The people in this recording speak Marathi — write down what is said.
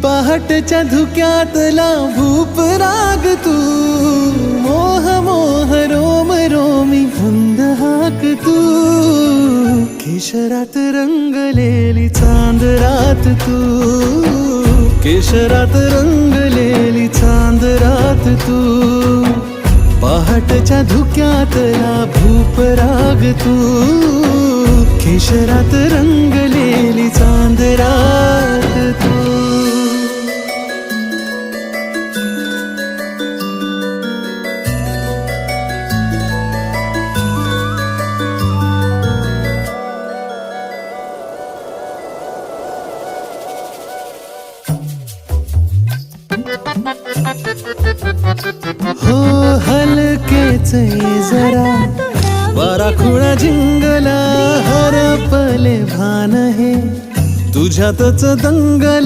पहाटच्या धुक्यातला भूप राग तू, मोह मोह रोम रोमी मंद हाक तू, केशरात रंगलेली चांद रात तू, केशरात रंगलेली चांद रात तू, पहाटच्या धुक्यातला भूप राग तू, केशरात रंगलेली चांद रात तू. हो हलकेच जरा वारा खुळा जिंगला, हरपले भान हे तुझ्यातच दंगला.